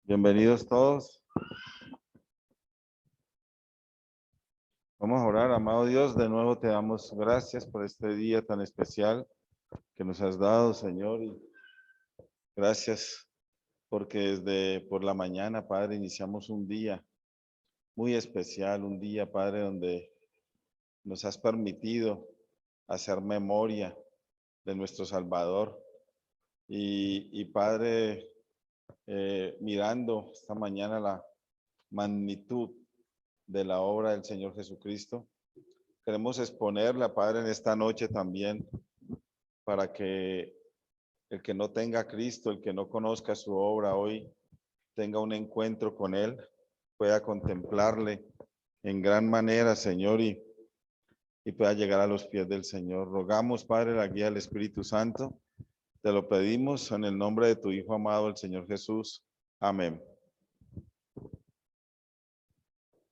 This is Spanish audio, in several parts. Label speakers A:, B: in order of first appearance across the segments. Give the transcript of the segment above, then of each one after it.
A: Bienvenidos todos. Vamos a orar, amado Dios. De nuevo te damos gracias por este día tan especial que nos has dado, Señor. Y gracias porque desde por la mañana, Padre, iniciamos un día muy especial, un día, Padre, donde nos has permitido hacer memoria de nuestro Salvador. Y Padre, mirando esta mañana la magnitud de la obra del Señor Jesucristo, queremos exponerla, Padre, en esta noche también, para que el que no tenga a Cristo, el que no conozca su obra hoy, tenga un encuentro con Él, pueda contemplarle en gran manera, Señor, y pueda llegar a los pies del Señor. Rogamos, Padre, la guía del Espíritu Santo. Te lo pedimos en el nombre de tu Hijo amado, el Señor Jesús. Amén.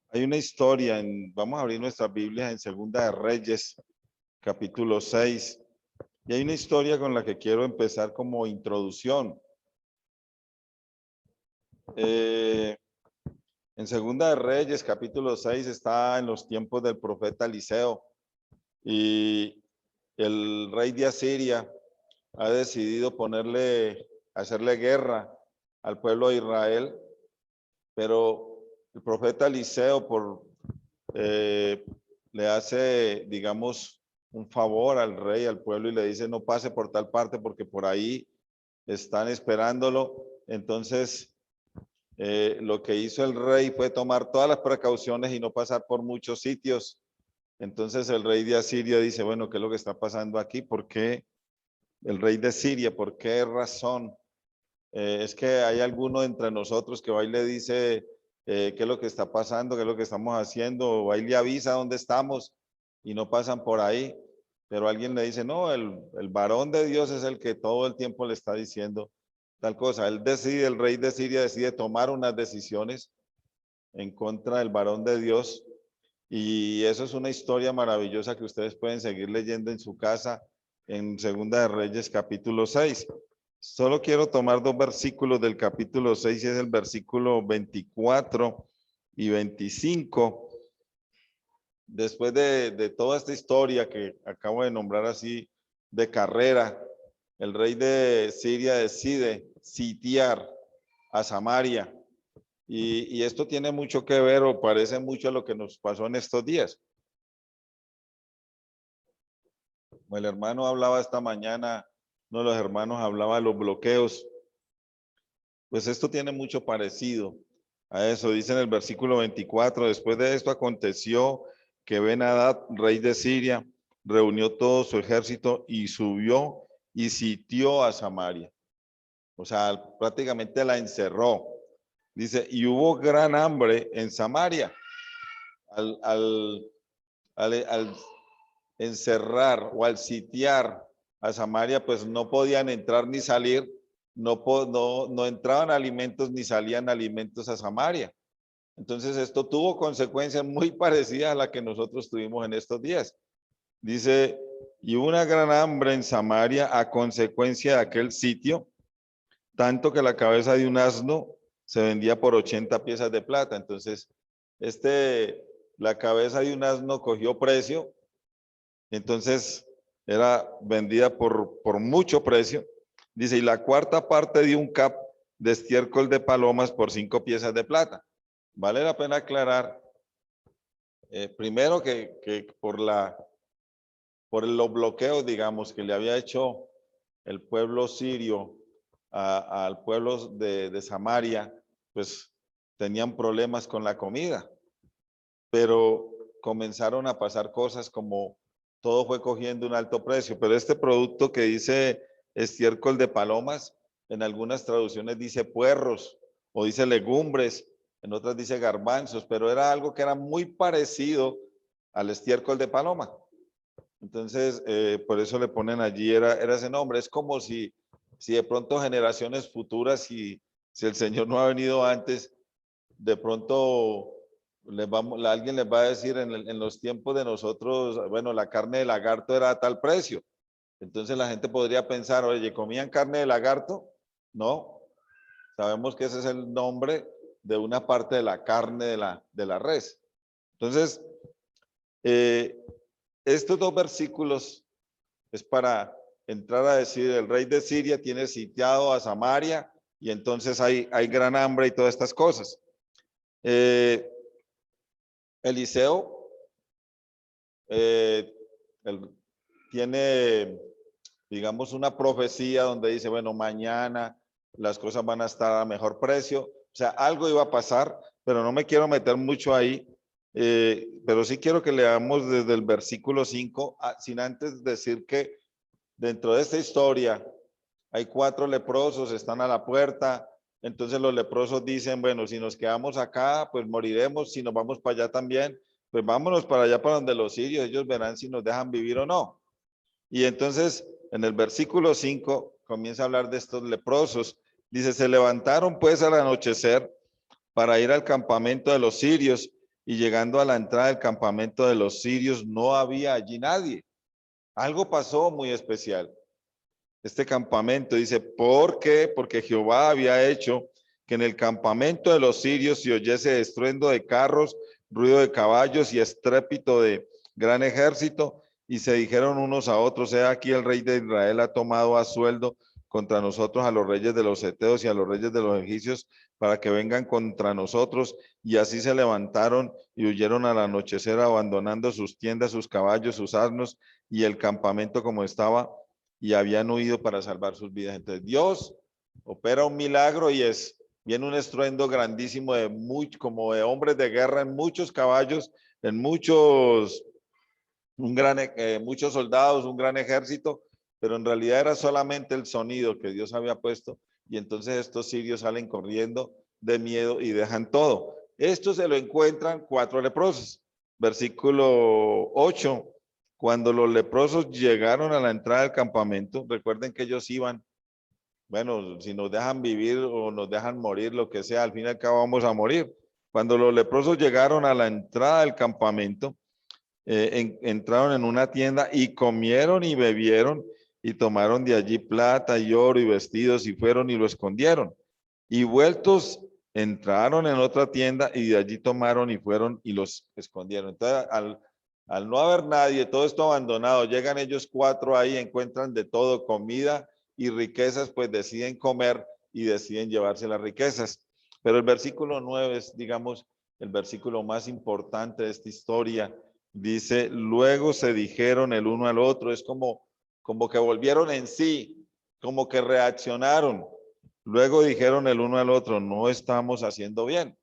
A: Hay una historia, vamos a abrir nuestras Biblias en Segunda de Reyes, capítulo 6. Y hay una historia con la que quiero empezar como introducción. En Segunda de Reyes, capítulo 6, está en los tiempos del profeta Eliseo. Y el rey de Asiria ha decidido hacerle guerra al pueblo de Israel. Pero el profeta Eliseo le hace, digamos, un favor al rey, al pueblo, y le dice: no pase por tal parte porque por ahí están esperándolo. Entonces, lo que hizo el rey fue tomar todas las precauciones y no pasar por muchos sitios. Entonces el rey de Asiria dice: bueno, ¿qué es lo que está pasando aquí? ¿Por qué el rey de Siria? ¿Por qué razón? Es que hay alguno entre nosotros que va y le dice qué es lo que está pasando, qué es lo que estamos haciendo, o va y le avisa dónde estamos y no pasan por ahí. Pero alguien le dice: no, el varón de Dios es el que todo el tiempo le está diciendo tal cosa. El rey de Siria decide tomar unas decisiones en contra del varón de Dios. Y eso es una historia maravillosa que ustedes pueden seguir leyendo en su casa en Segunda de Reyes, capítulo 6. Solo quiero tomar dos versículos del capítulo 6, y es el versículo 24 y 25. Después de toda esta historia que acabo de nombrar así de carrera, el rey de Siria decide sitiar a Samaria. Y esto tiene mucho que ver, o parece mucho a lo que nos pasó en estos días. Como el hermano hablaba esta mañana, uno de los hermanos hablaba de los bloqueos. Pues esto tiene mucho parecido a eso. Dice en el versículo 24: después de esto aconteció que Ben-Hadad, rey de Siria, reunió todo su ejército y subió y sitió a Samaria. O sea, prácticamente la encerró. Dice: y hubo gran hambre en Samaria. Al encerrar o al sitiar a Samaria, pues no podían entrar ni salir, no entraban alimentos ni salían alimentos a Samaria. Entonces esto tuvo consecuencias muy parecidas a las que nosotros tuvimos en estos días. Dice: y hubo una gran hambre en Samaria a consecuencia de aquel sitio, tanto que la cabeza de un asno se vendía por 80 piezas de plata. Entonces, la cabeza de un asno cogió precio, entonces era vendida por mucho precio. Dice: y la cuarta parte de un cap de estiércol de palomas por 5 piezas de plata. Vale la pena aclarar, primero que por los bloqueos, digamos, que le había hecho el pueblo sirio al pueblo de Samaria, pues tenían problemas con la comida. Pero comenzaron a pasar cosas como todo fue cogiendo un alto precio. Pero este producto que dice estiércol de palomas, en algunas traducciones dice puerros o dice legumbres, en otras dice garbanzos, pero era algo que era muy parecido al estiércol de paloma. Entonces, por eso le ponen allí, era ese nombre. Es como si de pronto generaciones futuras, si el Señor no ha venido antes, de pronto alguien les va a decir en los tiempos de nosotros: bueno, la carne de lagarto era a tal precio. Entonces la gente podría pensar: oye, ¿comían carne de lagarto? No. Sabemos que ese es el nombre de una parte de la carne de la res. Entonces, estos dos versículos es para entrar a decir, el rey de Siria tiene sitiado a Samaria y entonces hay gran hambre y todas estas cosas. Eliseo tiene, digamos, una profecía donde dice, bueno, mañana las cosas van a estar a mejor precio. O sea, algo iba a pasar, pero no me quiero meter mucho ahí. Pero sí quiero que leamos desde el versículo 5, sin antes decir que dentro de esta historia hay 4 leprosos, están a la puerta. Entonces los leprosos dicen, bueno, si nos quedamos acá, pues moriremos. Si nos vamos para allá también, pues vámonos para allá, para donde los sirios, ellos verán si nos dejan vivir o no. Y entonces en el versículo 5 comienza a hablar de estos leprosos. Dice, se levantaron pues al anochecer para ir al campamento de los sirios, y llegando a la entrada del campamento de los sirios no había allí nadie. Algo pasó muy especial. Este campamento dice, ¿por qué? Porque Jehová había hecho que en el campamento de los sirios se oyese estruendo de carros, ruido de caballos y estrépito de gran ejército, y se dijeron unos a otros, he aquí el rey de Israel ha tomado a sueldo contra nosotros a los reyes de los heteos y a los reyes de los egipcios para que vengan contra nosotros. Y así se levantaron y huyeron al anochecer, abandonando sus tiendas, sus caballos, sus asnos y el campamento como estaba, y habían huido para salvar sus vidas. Entonces Dios opera un milagro y viene un estruendo grandísimo de como de hombres de guerra en muchos caballos, en muchos muchos soldados, un gran ejército, pero en realidad era solamente el sonido que Dios había puesto, y entonces estos sirios salen corriendo de miedo y dejan todo. Esto se lo encuentran 4 leprosos. Versículo 8. Cuando los leprosos llegaron a la entrada del campamento, recuerden que ellos iban, bueno, si nos dejan vivir o nos dejan morir, lo que sea, al fin y al cabo vamos a morir. Cuando los leprosos llegaron a la entrada del campamento, entraron en una tienda y comieron y bebieron y tomaron de allí plata y oro y vestidos y fueron y lo escondieron. Y vueltos entraron en otra tienda y de allí tomaron y fueron y los escondieron. Entonces, al no haber nadie, todo esto abandonado, llegan ellos 4 ahí, encuentran de todo, comida y riquezas, pues deciden comer y deciden llevarse las riquezas. Pero el versículo 9 es, digamos, el versículo más importante de esta historia. Dice, luego se dijeron el uno al otro, es como que volvieron en sí, como que reaccionaron. Luego dijeron el uno al otro, no estamos haciendo bien.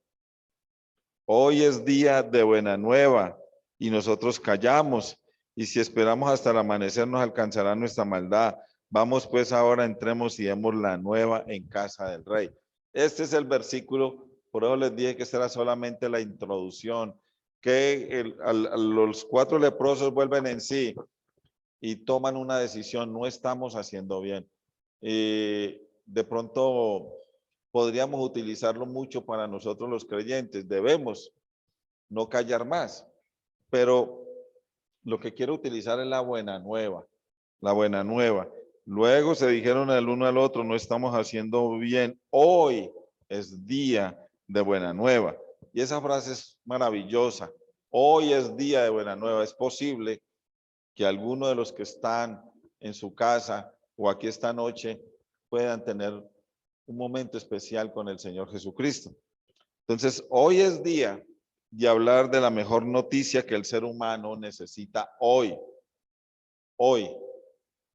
A: Hoy es día de buena nueva y nosotros callamos, y si esperamos hasta el amanecer nos alcanzará nuestra maldad. Vamos pues ahora, entremos y demos la nueva en casa del rey. Este es el versículo, por eso les dije que esta era solamente la introducción, que los 4 leprosos vuelven en sí y toman una decisión, no estamos haciendo bien. De pronto podríamos utilizarlo mucho para nosotros los creyentes, debemos no callar más, pero lo que quiero utilizar es la buena nueva, la buena nueva. Luego se dijeron el uno al otro, no estamos haciendo bien, hoy es día de buena nueva. Y esa frase es maravillosa, hoy es día de buena nueva. Es posible que alguno de los que están en su casa o aquí esta noche puedan tener un momento especial con el Señor Jesucristo. Entonces, hoy es día de hablar de la mejor noticia que el ser humano necesita hoy. Hoy.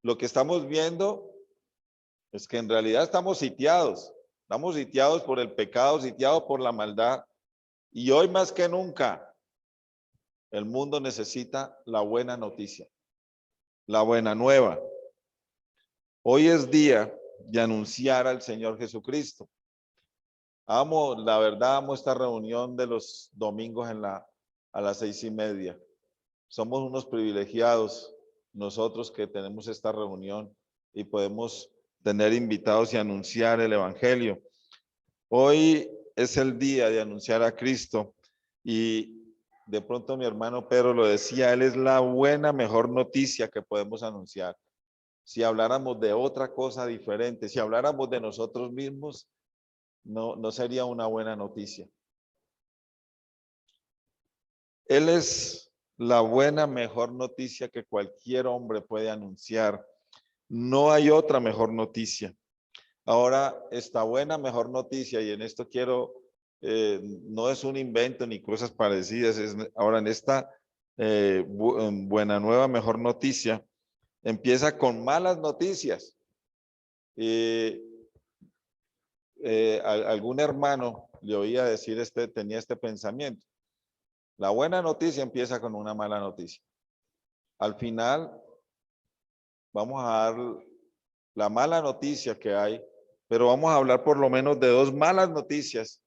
A: Lo que estamos viendo es que en realidad estamos sitiados. Estamos sitiados por el pecado, sitiados por la maldad. Y hoy más que nunca, el mundo necesita la buena noticia, la buena nueva. Hoy es día de anunciar al Señor Jesucristo. La verdad, amo esta reunión de los domingos a las 6:30. Somos unos privilegiados nosotros que tenemos esta reunión y podemos tener invitados y anunciar el evangelio. Hoy es el día de anunciar a Cristo, y de pronto mi hermano Pedro lo decía, él es la buena, mejor noticia que podemos anunciar. Si habláramos de otra cosa diferente, si habláramos de nosotros mismos, no sería una buena noticia. Él es la buena, mejor noticia que cualquier hombre puede anunciar. No hay otra mejor noticia. Ahora, esta buena, mejor noticia, y en esto quiero, no es un invento ni cosas parecidas, ahora en esta buena, nueva, mejor noticia, empieza con malas noticias. Algún hermano le oía decir, tenía este pensamiento. La buena noticia empieza con una mala noticia. Al final, vamos a dar la mala noticia que hay, pero vamos a hablar por lo menos de dos malas noticias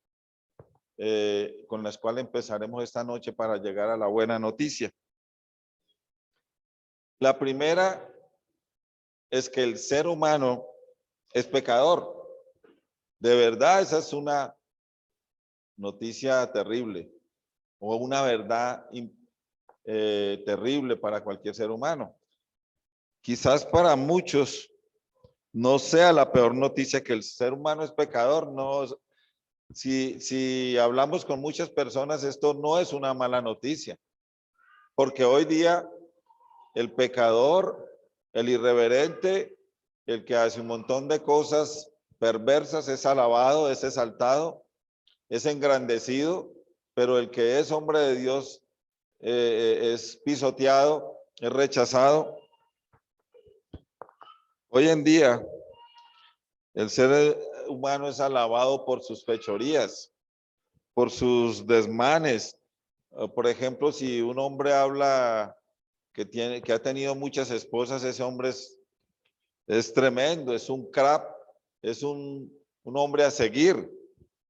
A: con las cuales empezaremos esta noche para llegar a la buena noticia. La primera es que el ser humano es pecador. De verdad, esa es una noticia terrible o una verdad terrible para cualquier ser humano. Quizás para muchos no sea la peor noticia que el ser humano es pecador. No, si hablamos con muchas personas, esto no es una mala noticia, porque hoy día el pecador, el irreverente, el que hace un montón de cosas perversas es alabado, es exaltado, es engrandecido, pero el que es hombre de Dios es pisoteado, es rechazado. Hoy en día, el ser humano es alabado por sus fechorías, por sus desmanes. Por ejemplo, si un hombre habla que ha tenido muchas esposas, ese hombre es tremendo, es un crap, es un hombre a seguir.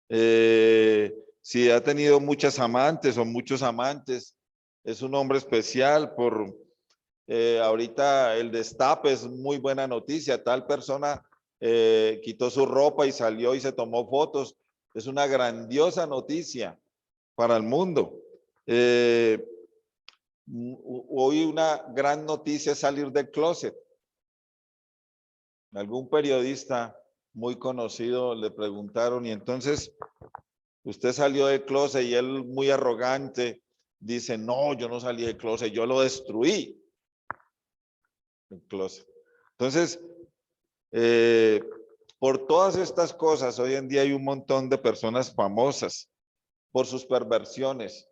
A: Si ha tenido muchas amantes o muchos amantes, es un hombre especial. Ahorita el destape es muy buena noticia. Tal persona quitó su ropa y salió y se tomó fotos. Es una grandiosa noticia para el mundo. Hoy una gran noticia es salir del closet. Algún periodista muy conocido le preguntaron, y entonces usted salió del closet, y él muy arrogante dice, no, yo no salí del closet, yo lo destruí. El closet. Entonces, por todas estas cosas, hoy en día hay un montón de personas famosas por sus perversiones.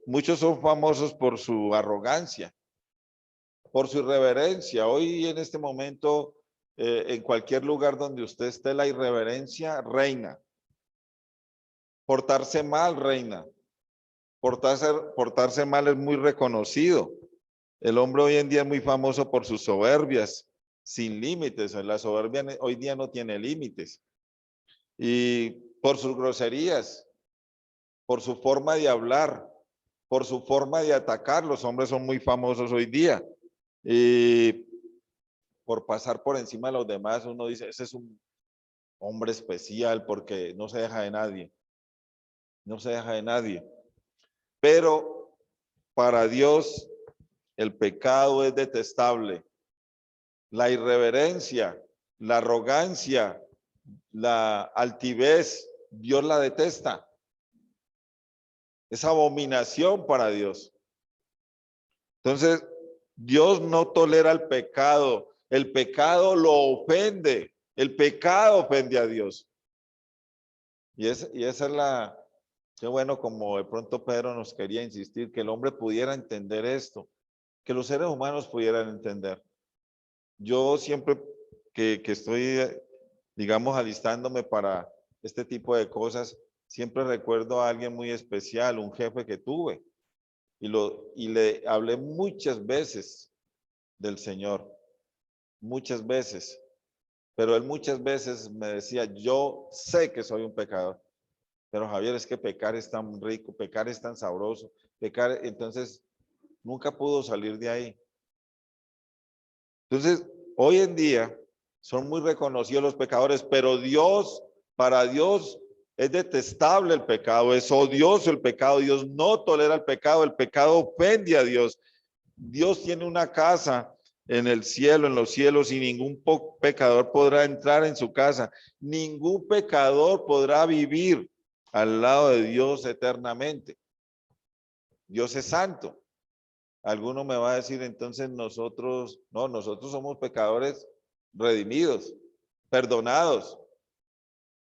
A: Muchos son famosos por su arrogancia, por su irreverencia. Hoy en este momento, en cualquier lugar donde usted esté, la irreverencia reina. Portarse mal reina. Portarse mal es muy reconocido. El hombre hoy en día es muy famoso por sus soberbias, sin límites. La soberbia hoy día no tiene límites. Y por sus groserías, por su forma de hablar, por su forma de atacar. Los hombres son muy famosos hoy día. Y por pasar por encima de los demás, uno dice, ese es un hombre especial porque no se deja de nadie. No se deja de nadie. Pero para Dios el pecado es detestable. La irreverencia, la arrogancia, la altivez, Dios la detesta. Es abominación para Dios. Entonces, Dios no tolera el pecado. El pecado lo ofende. El pecado ofende a Dios. Y esa es la... Qué bueno, como de pronto Pedro nos quería insistir, que el hombre pudiera entender esto, que los seres humanos pudieran entender. Yo siempre que estoy, digamos, alistándome para este tipo de cosas, siempre recuerdo a alguien muy especial, un jefe que tuve, y le hablé muchas veces del Señor, muchas veces, pero él muchas veces me decía, yo sé que soy un pecador, pero Javier, es que pecar es tan rico, pecar es tan sabroso, pecar, entonces nunca pudo salir de ahí. Entonces, hoy en día son muy reconocidos los pecadores, pero Dios, para Dios es detestable el pecado, es odioso el pecado, Dios no tolera el pecado ofende a Dios. Dios tiene una casa en el cielo, en los cielos, y ningún pecador podrá entrar en su casa. Ningún pecador podrá vivir al lado de Dios eternamente. Dios es santo. Alguno me va a decir, entonces nosotros, no, nosotros somos pecadores redimidos, perdonados.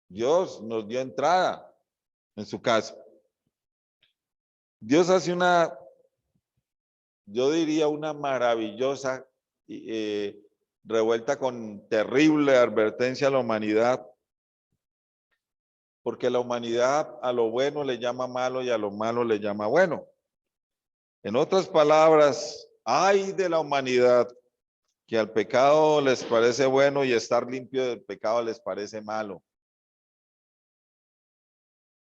A: Dios nos dio entrada en su casa. Dios hace una, yo diría, una maravillosa revuelta con terrible advertencia a la humanidad, porque la humanidad a lo bueno le llama malo y a lo malo le llama bueno. En otras palabras, ay de la humanidad que al pecado les parece bueno y estar limpio del pecado les parece malo.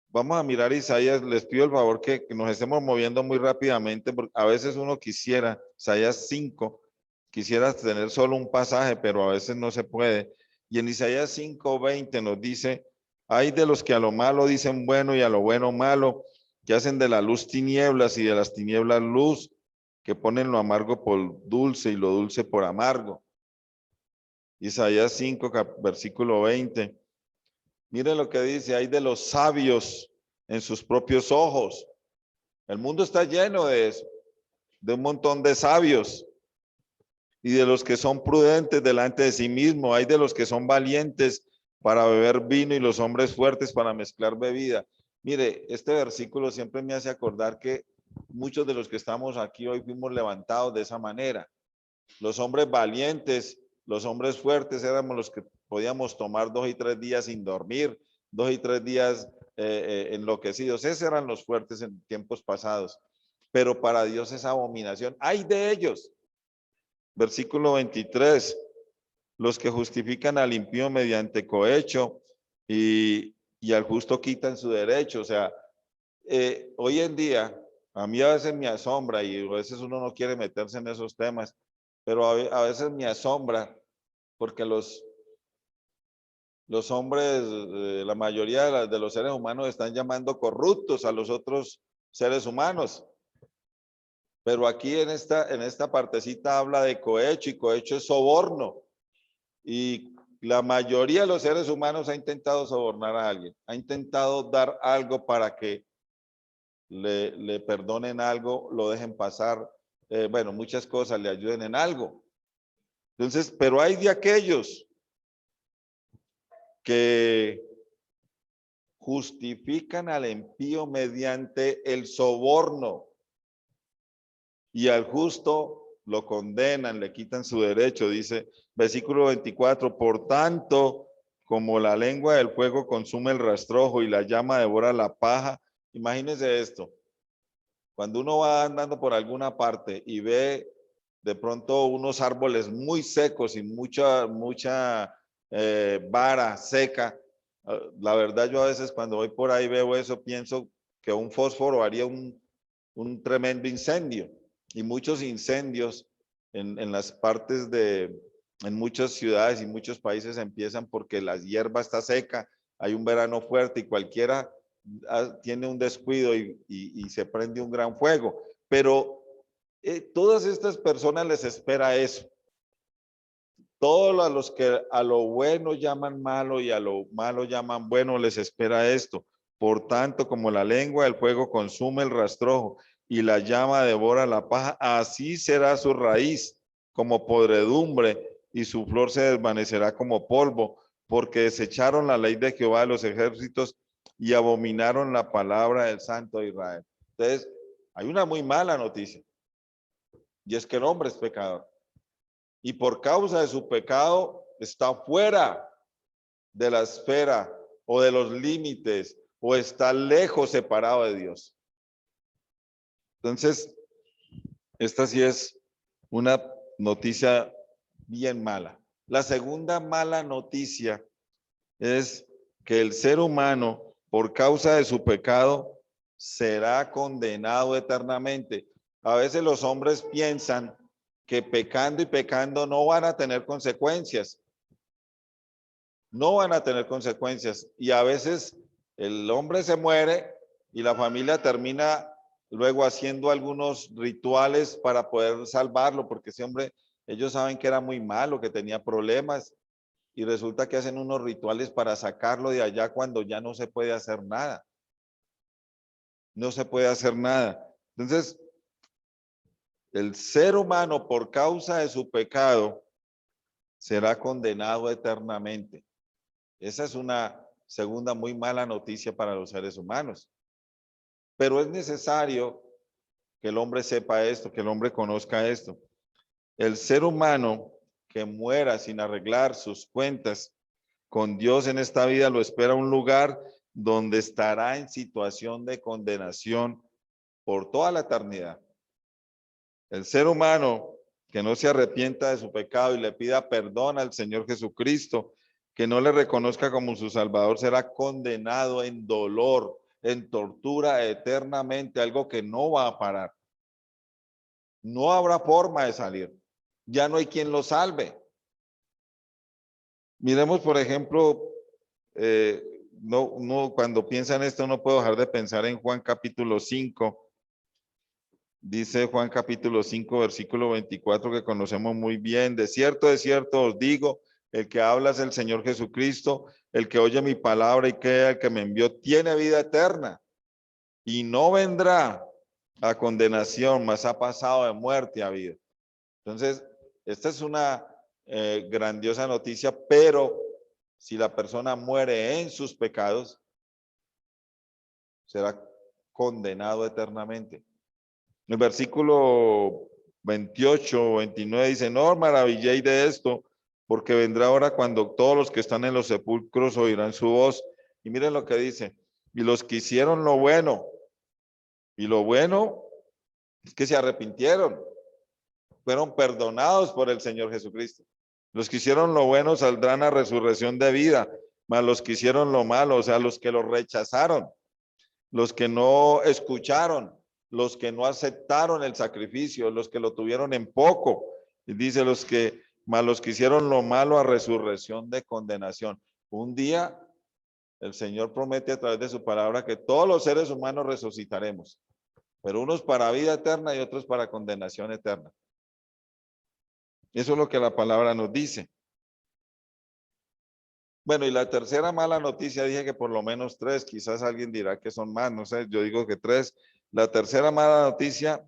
A: Vamos a mirar Isaías, les pido el favor que nos estemos moviendo muy rápidamente, porque a veces uno quisiera, Isaías 5, quisiera tener solo un pasaje, pero a veces no se puede. Y en Isaías 5:20 nos dice, hay de los que a lo malo dicen bueno y a lo bueno malo, que hacen de la luz tinieblas y de las tinieblas luz, que ponen lo amargo por dulce y lo dulce por amargo. Isaías 5, versículo 20. Mire lo que dice, hay de los sabios en sus propios ojos. El mundo está lleno de eso, de un montón de sabios. Y de los que son prudentes delante de sí mismo, hay de los que son valientes para beber vino y los hombres fuertes para mezclar bebida. Mire, este versículo siempre me hace acordar que muchos de los que estamos aquí hoy fuimos levantados de esa manera. Los hombres valientes, los hombres fuertes éramos los que podíamos tomar 2 y 3 días sin dormir, 2 y 3 días enloquecidos. Esos eran los fuertes en tiempos pasados. Pero para Dios es abominación. ¡Ay de ellos! Versículo 23. Los que justifican al impío mediante cohecho y al justo quitan su derecho. O sea, hoy en día, a mí a veces me asombra y a veces uno no quiere meterse en esos temas, pero a veces me asombra porque los hombres, la mayoría de los seres humanos están llamando corruptos a los otros seres humanos. Pero aquí en esta partecita habla de cohecho y cohecho es soborno. Y la mayoría de los seres humanos ha intentado sobornar a alguien, ha intentado dar algo para que le perdonen algo, lo dejen pasar, bueno, muchas cosas, le ayuden en algo. Entonces, pero hay de aquellos que justifican al impío mediante el soborno y al justo lo condenan, le quitan su derecho, dice versículo 24, por tanto, como la lengua del fuego consume el rastrojo y la llama devora la paja, imagínense esto, cuando uno va andando por alguna parte y ve de pronto unos árboles muy secos y mucha vara seca, la verdad yo a veces cuando voy por ahí veo eso, pienso que un fósforo haría un tremendo incendio. Y muchos incendios en las partes en muchas ciudades y muchos países empiezan porque la hierba está seca, hay un verano fuerte y cualquiera tiene un descuido y se prende un gran fuego. Pero todas estas personas les espera eso. Todos a los que a lo bueno llaman malo y a lo malo llaman bueno les espera esto. Por tanto, como la lengua del fuego consume el rastrojo y la llama devora la paja, así será su raíz como podredumbre y su flor se desvanecerá como polvo, porque desecharon la ley de Jehová de los ejércitos y abominaron la palabra del Santo de Israel. Entonces, hay una muy mala noticia y es que el hombre es pecador. Y por causa de su pecado está fuera de la esfera o de los límites o está lejos, separado de Dios. Entonces, esta sí es una noticia bien mala. La segunda mala noticia es que el ser humano, por causa de su pecado, será condenado eternamente. A veces los hombres piensan que pecando y pecando no van a tener consecuencias. No van a tener consecuencias. Y a veces el hombre se muere y la familia termina luego haciendo algunos rituales para poder salvarlo, porque ese hombre Ellos saben que era muy malo, que tenía problemas y resulta que hacen unos rituales para sacarlo de allá cuando ya no se puede hacer nada. No se puede hacer nada. Entonces, el ser humano por causa de su pecado será condenado eternamente. Esa es una segunda muy mala noticia para los seres humanos. Pero es necesario que el hombre sepa esto, que el hombre conozca esto. El ser humano que muera sin arreglar sus cuentas con Dios en esta vida lo espera un lugar donde estará en situación de condenación por toda la eternidad. El ser humano que no se arrepienta de su pecado y le pida perdón al Señor Jesucristo, que no le reconozca como su Salvador, será condenado en dolor, en tortura eternamente, algo que no va a parar. No habrá forma de salir. Ya no hay quien lo salve. Miremos, por ejemplo, cuando piensan esto, no puedo dejar de pensar en Juan capítulo 5. Dice Juan capítulo 5, versículo 24, que conocemos muy bien. De cierto os digo, el que habla es el Señor Jesucristo, el que oye mi palabra y cree el que me envió, tiene vida eterna y no vendrá a condenación, mas ha pasado de muerte a vida. Entonces, esta es una grandiosa noticia, pero si la persona muere en sus pecados, será condenado eternamente. El versículo 28 o 29 dice, no os maravilléis de esto, porque vendrá hora cuando todos los que están en los sepulcros oirán su voz. Y miren lo que dice, y los que hicieron lo bueno, y lo bueno es que se arrepintieron, fueron perdonados por el Señor Jesucristo. Los que hicieron lo bueno saldrán a resurrección de vida, mas los que hicieron lo malo, o sea, los que lo rechazaron, los que no escucharon, los que no aceptaron el sacrificio, los que lo tuvieron en poco. Y dice los que hicieron lo malo a resurrección de condenación. Un día el Señor promete a través de su palabra que todos los seres humanos resucitaremos, pero unos para vida eterna y otros para condenación eterna. Eso es lo que la palabra nos dice. Bueno, y la tercera mala noticia, dije que por lo menos 3, quizás alguien dirá que son más, no sé, yo digo que 3. La tercera mala noticia,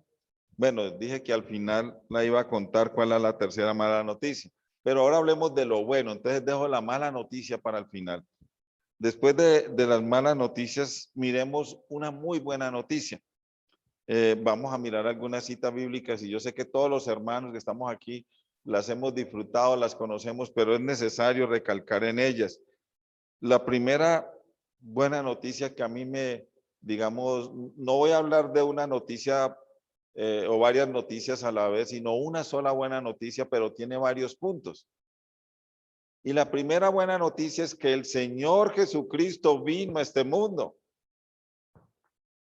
A: bueno, dije que al final la iba a contar cuál es la tercera mala noticia, pero ahora hablemos de lo bueno, entonces dejo la mala noticia para el final. Después de las malas noticias, miremos una muy buena noticia. Vamos a mirar algunas citas bíblicas y yo sé que todos los hermanos que estamos aquí las hemos disfrutado, las conocemos, pero es necesario recalcar en ellas. La primera buena noticia que a mí digamos, no voy a hablar de una noticia o varias noticias a la vez, sino una sola buena noticia, pero tiene varios puntos. Y la primera buena noticia es que el Señor Jesucristo vino a este mundo.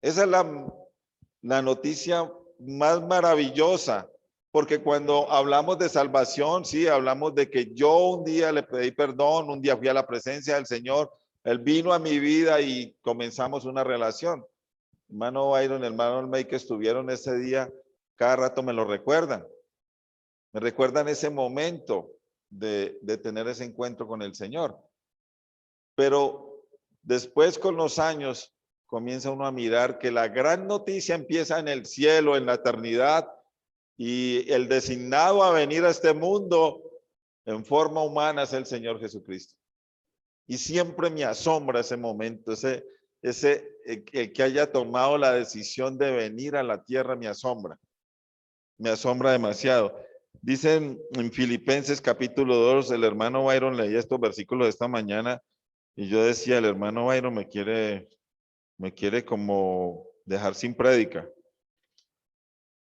A: Esa es la noticia más maravillosa, porque cuando hablamos de salvación, sí, hablamos de que yo un día le pedí perdón, un día fui a la presencia del Señor, Él vino a mi vida y comenzamos una relación. Hermano Byron, hermano May, que estuvieron ese día, cada rato me lo recuerdan. Me recuerdan ese momento de tener ese encuentro con el Señor. Pero después con los años comienza uno a mirar que la gran noticia empieza en el cielo, en la eternidad, y el designado a venir a este mundo en forma humana es el Señor Jesucristo. Y siempre me asombra ese momento, el que haya tomado la decisión de venir a la tierra me asombra demasiado. Dicen en Filipenses capítulo 2, el hermano Byron leía estos versículos de esta mañana y yo decía, el hermano Byron me quiere como dejar sin prédica.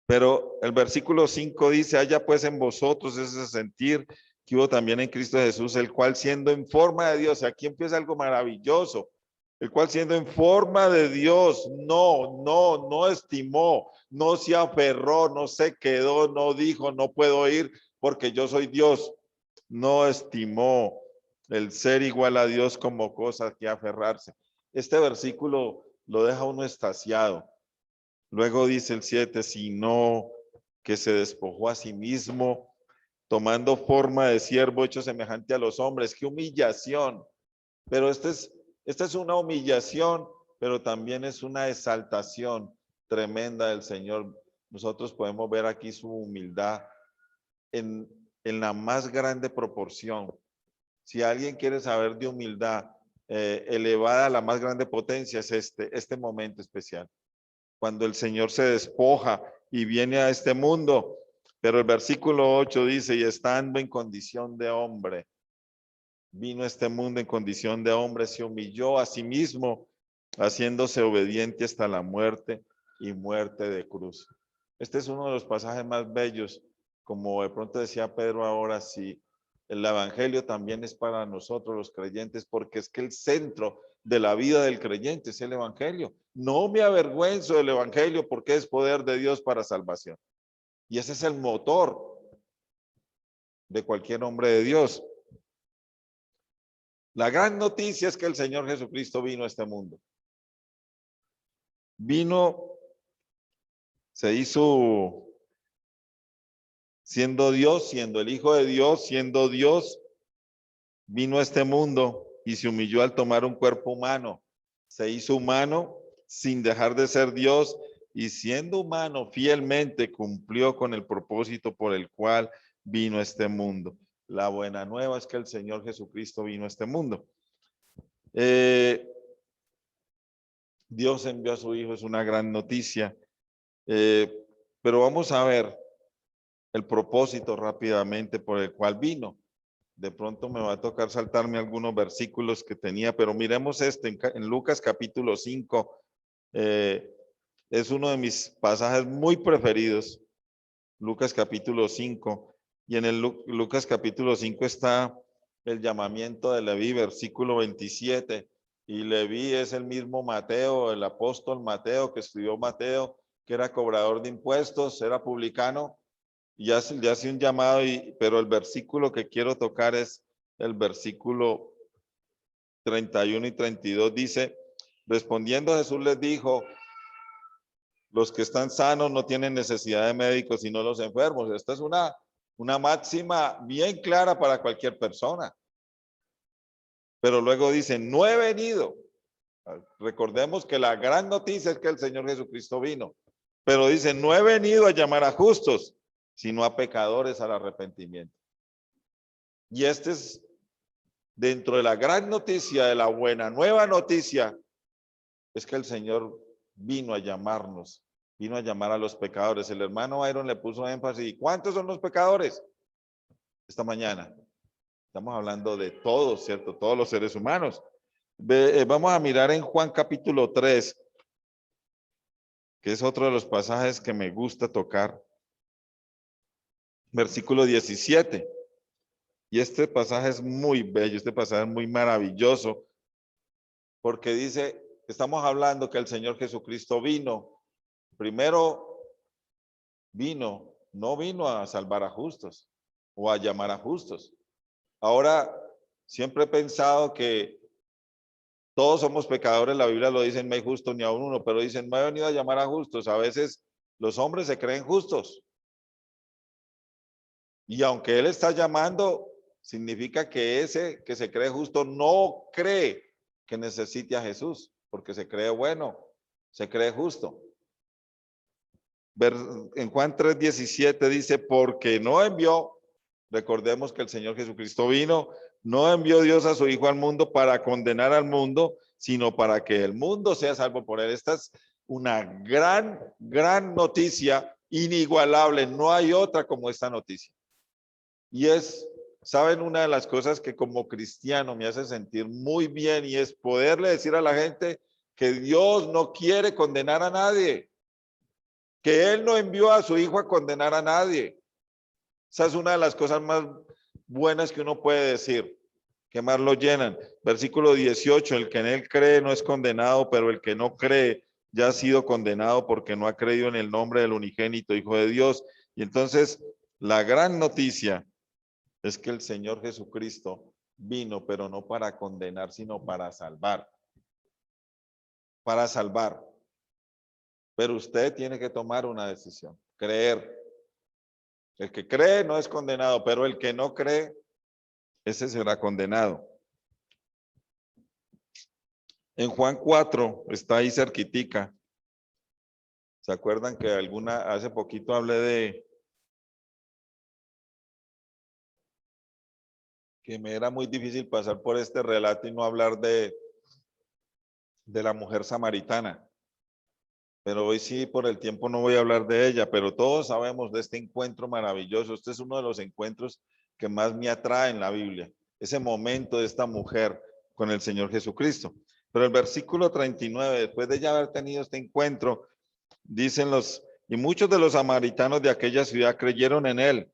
A: Pero el versículo 5 dice, haya pues en vosotros ese sentir que hubo también en Cristo Jesús, el cual siendo en forma de Dios, aquí empieza algo maravilloso, el cual siendo en forma de Dios, no estimó, no se aferró, no se quedó, no dijo, no puedo ir porque yo soy Dios, no estimó el ser igual a Dios como cosa que aferrarse. Este versículo lo deja uno extasiado. Luego dice el 7, sino que se despojó a sí mismo, tomando forma de siervo hecho semejante a los hombres. ¡Qué humillación! Pero esta es una humillación, pero también es una exaltación tremenda del Señor. Nosotros podemos ver aquí su humildad en la más grande proporción. Si alguien quiere saber de humildad elevada a la más grande potencia, es este momento especial. Cuando el Señor se despoja y viene a este mundo. Pero el versículo 8 dice, y estando en condición de hombre, vino a este mundo en condición de hombre, se humilló a sí mismo, haciéndose obediente hasta la muerte y muerte de cruz. Este es uno de los pasajes más bellos, como de pronto decía Pedro ahora, sí, el evangelio también es para nosotros los creyentes, porque es que el centro de la vida del creyente es el evangelio. No me avergüenzo del evangelio porque es poder de Dios para salvación. Y ese es el motor de cualquier hombre de Dios. La gran noticia es que el Señor Jesucristo vino a este mundo. Vino, se hizo siendo Dios, siendo el Hijo de Dios, siendo Dios, vino a este mundo y se humilló al tomar un cuerpo humano. Se hizo humano sin dejar de ser Dios y siendo humano fielmente cumplió con el propósito por el cual vino a este mundo. La buena nueva es que el Señor Jesucristo vino a este mundo. Dios envió a su Hijo, es una gran noticia. Pero vamos a ver el propósito rápidamente por el cual vino. De pronto me va a tocar saltarme algunos versículos que tenía, pero miremos en Lucas capítulo 5. Es uno de mis pasajes muy preferidos, Lucas capítulo 5. Y en el Lucas capítulo 5 está el llamamiento de Leví, versículo 27. Y Leví es el mismo Mateo, el apóstol Mateo, que estudió Mateo, que era cobrador de impuestos, era publicano, y hace un llamado, pero el versículo que quiero tocar es el versículo 31 y 32, dice, respondiendo Jesús les dijo, los que están sanos no tienen necesidad de médicos, sino los enfermos. Esta es una máxima bien clara para cualquier persona. Pero luego dice, no he venido. Recordemos que la gran noticia es que el Señor Jesucristo vino. Pero dice, no he venido a llamar a justos, sino a pecadores al arrepentimiento. Y este es dentro de la gran noticia, de la buena nueva noticia, es que el Señor vino a llamarnos, vino a llamar a los pecadores. El hermano Byron le puso énfasis. ¿Cuántos son los pecadores? Esta mañana. Estamos hablando de todos, ¿cierto? Todos los seres humanos. Vamos a mirar en Juan capítulo 3, que es otro de los pasajes que me gusta tocar. Versículo 17. Y este pasaje es muy bello, este pasaje es muy maravilloso, porque dice, estamos hablando que el Señor Jesucristo vino, primero vino, no vino a salvar a justos o a llamar a justos. Ahora, siempre he pensado que todos somos pecadores, la Biblia lo dice, no hay justo ni a uno, pero dicen, no he venido a llamar a justos. A veces los hombres se creen justos. Y aunque Él está llamando, significa que ese que se cree justo no cree que necesite a Jesús, porque se cree bueno, se cree justo. En Juan 3:17 dice, porque no envió, recordemos que el Señor Jesucristo vino, no envió Dios a su Hijo al mundo para condenar al mundo, sino para que el mundo sea salvo por él. Esta es una gran noticia, inigualable. No hay otra como esta noticia. Y ¿saben? Una de las cosas que como cristiano me hace sentir muy bien y es poderle decir a la gente que Dios no quiere condenar a nadie, que Él no envió a su Hijo a condenar a nadie. Esa es una de las cosas más buenas que uno puede decir, que más lo llenan. Versículo 18, el que en Él cree no es condenado, pero el que no cree ya ha sido condenado porque no ha creído en el nombre del unigénito Hijo de Dios. Y entonces, la gran noticia es que el Señor Jesucristo vino, pero no para condenar, sino para salvar. Para salvar. Pero usted tiene que tomar una decisión, creer. El que cree no es condenado, pero el que no cree, ese será condenado. En Juan 4, está ahí cerquitica. ¿Se acuerdan que hace poquito hablé de que me era muy difícil pasar por este relato y no hablar de la mujer samaritana? Pero hoy sí, por el tiempo no voy a hablar de ella, pero todos sabemos de este encuentro maravilloso. Este es uno de los encuentros que más me atrae en la Biblia, ese momento de esta mujer con el Señor Jesucristo. Pero el versículo 39, después de ya haber tenido este encuentro, dicen y muchos de los samaritanos de aquella ciudad creyeron en él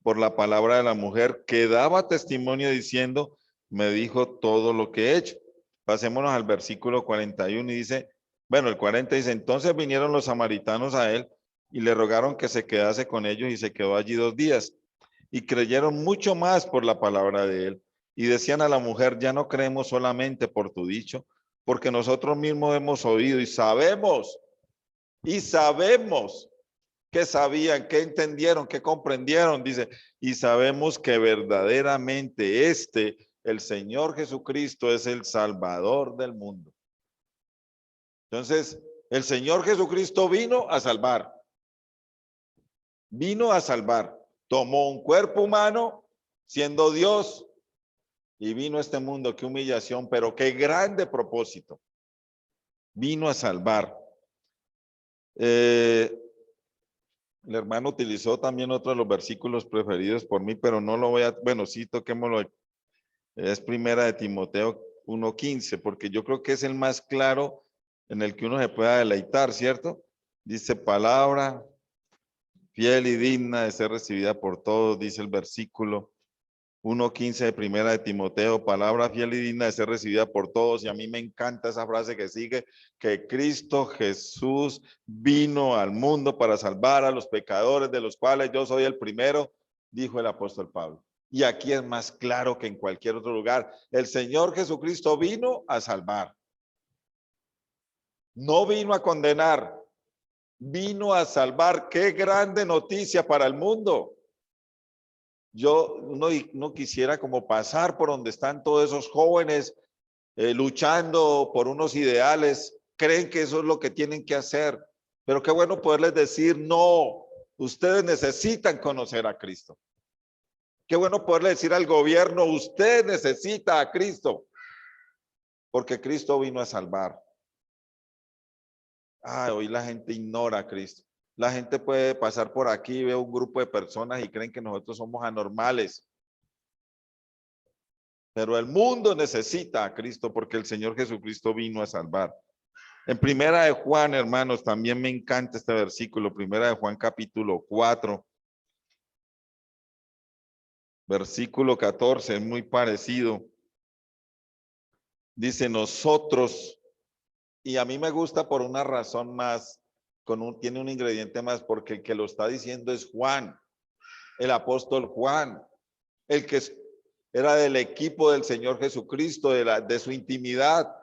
A: por la palabra de la mujer que daba testimonio diciendo, me dijo todo lo que he hecho. Pasémonos al versículo 41 y dice, bueno, el 40 dice, entonces vinieron los samaritanos a él y le rogaron que se quedase con ellos y se quedó allí 2 días. Y creyeron mucho más por la palabra de él. Y decían a la mujer, ya no creemos solamente por tu dicho, porque nosotros mismos hemos oído y sabemos que sabían, que entendieron, que comprendieron, dice, y sabemos que verdaderamente el Señor Jesucristo es el Salvador del mundo. Entonces, el Señor Jesucristo vino a salvar. Vino a salvar. Tomó un cuerpo humano, siendo Dios, y vino a este mundo. Qué humillación, pero qué grande propósito. Vino a salvar. El hermano utilizó también otro de los versículos preferidos por mí, pero no lo voy a, bueno, sí, toquémoslo. Es primera de Timoteo 1:15, porque yo creo que es el más claro en el que uno se pueda deleitar, ¿cierto? Dice palabra fiel y digna de ser recibida por todos, dice el versículo 1:15 de primera de Timoteo, palabra fiel y digna de ser recibida por todos. Y a mí me encanta esa frase que sigue, que Cristo Jesús vino al mundo para salvar a los pecadores, de los cuales yo soy el primero, dijo el apóstol Pablo. Y aquí es más claro que en cualquier otro lugar. El Señor Jesucristo vino a salvar. No vino a condenar, vino a salvar. Qué grande noticia para el mundo. No quisiera como pasar por donde están todos esos jóvenes luchando por unos ideales, creen que eso es lo que tienen que hacer, pero qué bueno poderles decir, no, ustedes necesitan conocer a Cristo. Qué bueno poderle decir al gobierno, usted necesita a Cristo, porque Cristo vino a salvar. Hoy la gente ignora a Cristo. La gente puede pasar por aquí, ve un grupo de personas y creen que nosotros somos anormales. Pero el mundo necesita a Cristo porque el Señor Jesucristo vino a salvar. En primera de Juan, hermanos, también me encanta este versículo. Primera de Juan capítulo 4. Versículo 14, es muy parecido. Dice nosotros, y a mí me gusta por una razón más, tiene un ingrediente más, porque el que lo está diciendo es Juan, el apóstol Juan, el que era del equipo del Señor Jesucristo, de su intimidad.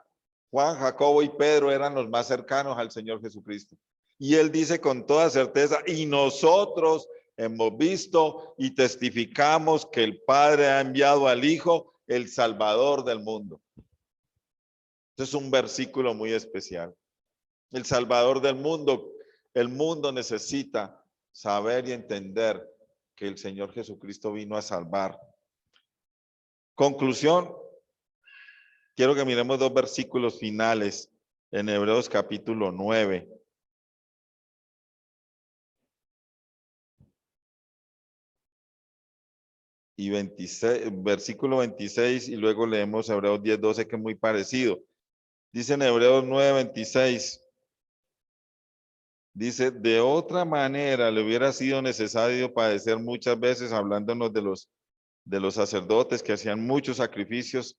A: Juan, Jacobo y Pedro eran los más cercanos al Señor Jesucristo. Y él dice con toda certeza, y nosotros hemos visto y testificamos que el Padre ha enviado al Hijo, el Salvador del mundo. Este es un versículo muy especial. El Salvador del mundo. El mundo necesita saber y entender que el Señor Jesucristo vino a salvar. Conclusión. Quiero que miremos 2 versículos finales en Hebreos capítulo 9. Y 26, versículo 26, y luego leemos Hebreos 10:12, que es muy parecido. Dice en Hebreos 9:26, dice, de otra manera le hubiera sido necesario padecer muchas veces, hablándonos de los sacerdotes que hacían muchos sacrificios.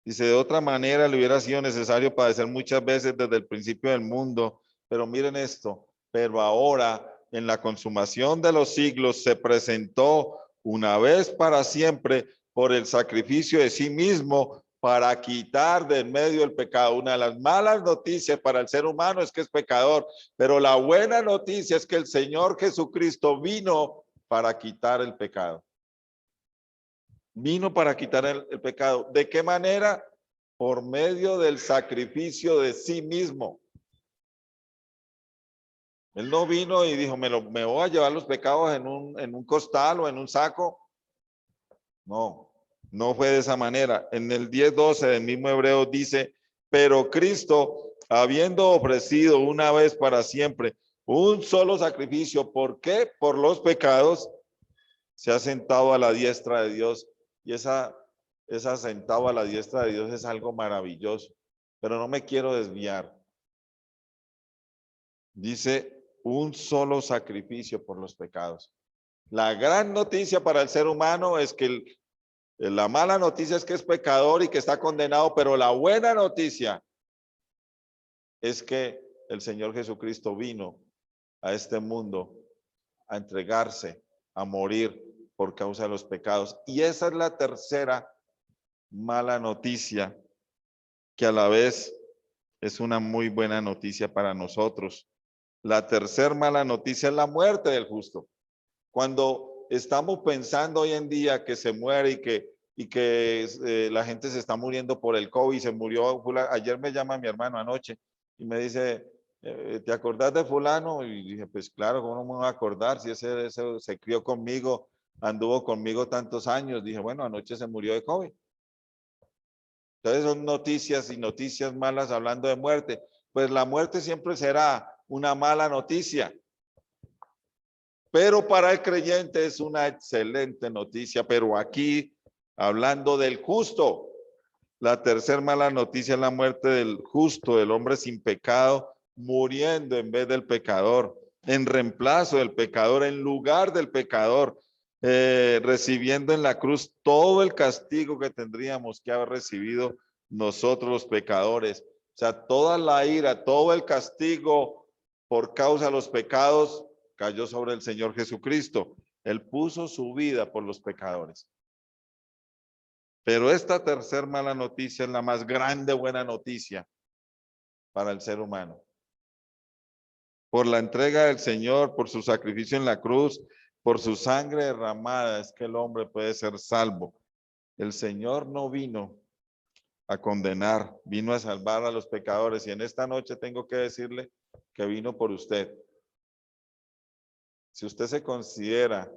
A: Dice, de otra manera le hubiera sido necesario padecer muchas veces desde el principio del mundo. Pero miren esto, pero ahora en la consumación de los siglos se presentó una vez para siempre por el sacrificio de sí mismo para quitar de en medio el pecado. Una de las malas noticias para el ser humano es que es pecador, pero la buena noticia es que el Señor Jesucristo vino para quitar el pecado. Vino para quitar el pecado. ¿De qué manera? Por medio del sacrificio de sí mismo. Él no vino y dijo, me voy a llevar los pecados en un costal o en un saco. No, no fue de esa manera. En el 10:12 del mismo Hebreo dice, pero Cristo, habiendo ofrecido una vez para siempre un solo sacrificio, ¿por qué? Por los pecados, se ha sentado a la diestra de Dios. Y esa sentado a la diestra de Dios es algo maravilloso. Pero no me quiero desviar. Dice, un solo sacrificio por los pecados. La gran noticia para el ser humano es que la mala noticia es que es pecador y que está condenado, pero la buena noticia es que el Señor Jesucristo vino a este mundo a entregarse, a morir por causa de los pecados. Y esa es la tercera mala noticia, que a la vez es una muy buena noticia para nosotros. La tercera mala noticia es la muerte del justo. Cuando estamos pensando hoy en día que se muere y que la gente se está muriendo por el COVID, se murió, ayer me llama mi hermano anoche y me dice, ¿te acordás de fulano? Y dije, pues claro, ¿cómo no me voy a acordar? Si ese se crió conmigo, anduvo conmigo tantos años. Dije, bueno, anoche se murió de COVID. Entonces son noticias y noticias malas hablando de muerte. Pues la muerte siempre será una mala noticia. Pero para el creyente es una excelente noticia. Pero aquí, hablando del justo, la tercera mala noticia es la muerte del justo, del hombre sin pecado, muriendo en vez del pecador, en reemplazo del pecador, en lugar del pecador, recibiendo en la cruz todo el castigo que tendríamos que haber recibido nosotros los pecadores. O sea, toda la ira, todo el castigo por causa de los pecados cayó sobre el Señor Jesucristo. Él puso su vida por los pecadores. Pero esta tercera mala noticia es la más grande buena noticia para el ser humano. Por la entrega del Señor, por su sacrificio en la cruz, por su sangre derramada, es que el hombre puede ser salvo. El Señor no vino a condenar, vino a salvar a los pecadores. Y en esta noche tengo que decirle que vino por usted. Si usted se considera,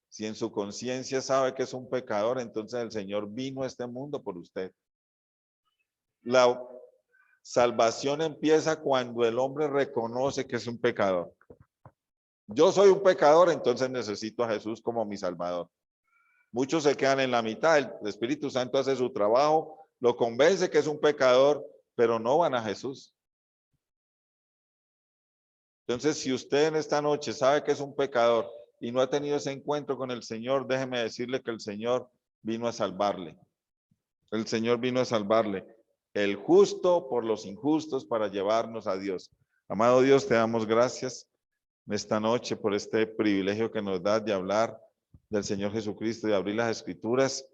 A: si en su conciencia sabe que es un pecador, entonces el Señor vino a este mundo por usted. La salvación empieza cuando el hombre reconoce que es un pecador. Yo soy un pecador, entonces necesito a Jesús como mi Salvador. Muchos se quedan en la mitad, el Espíritu Santo hace su trabajo, lo convence que es un pecador, pero no van a Jesús. Entonces, si usted en esta noche sabe que es un pecador y no ha tenido ese encuentro con el Señor, déjeme decirle que el Señor vino a salvarle. El Señor vino a salvarle. El justo por los injustos para llevarnos a Dios. Amado Dios, te damos gracias esta noche por este privilegio que nos das de hablar del Señor Jesucristo, de abrir las Escrituras.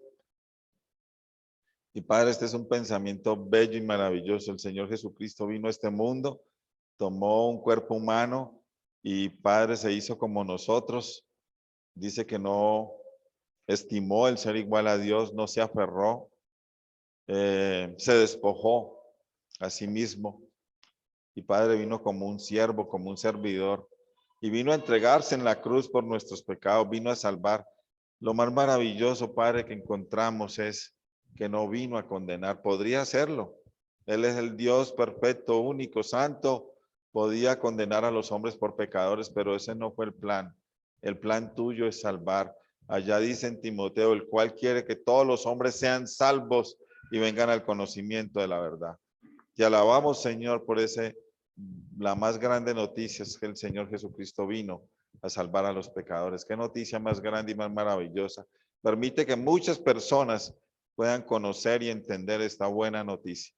A: Y Padre, este es un pensamiento bello y maravilloso. El Señor Jesucristo vino a este mundo, tomó un cuerpo humano y Padre se hizo como nosotros. Dice que no estimó el ser igual a Dios, no se aferró, se despojó a sí mismo. Y Padre vino como un siervo, como un servidor. Y vino a entregarse en la cruz por nuestros pecados, vino a salvar. Lo más maravilloso, Padre, que encontramos es que no vino a condenar. Podría hacerlo. Él es el Dios perfecto, único, santo. Podía condenar a los hombres por pecadores, pero ese no fue el plan. El plan tuyo es salvar. Allá dice en Timoteo, el cual quiere que todos los hombres sean salvos y vengan al conocimiento de la verdad. Te alabamos, Señor, por la más grande noticia es que el Señor Jesucristo vino a salvar a los pecadores. Qué noticia más grande y más maravillosa. Permite que muchas personas puedan conocer y entender esta buena noticia.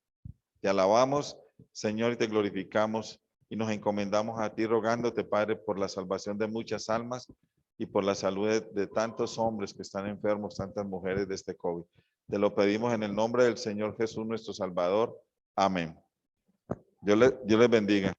A: Te alabamos, Señor, y te glorificamos y nos encomendamos a ti rogándote, Padre, por la salvación de muchas almas y por la salud de tantos hombres que están enfermos, tantas mujeres de este COVID. Te lo pedimos en el nombre del Señor Jesús, nuestro Salvador. Amén. Dios les bendiga.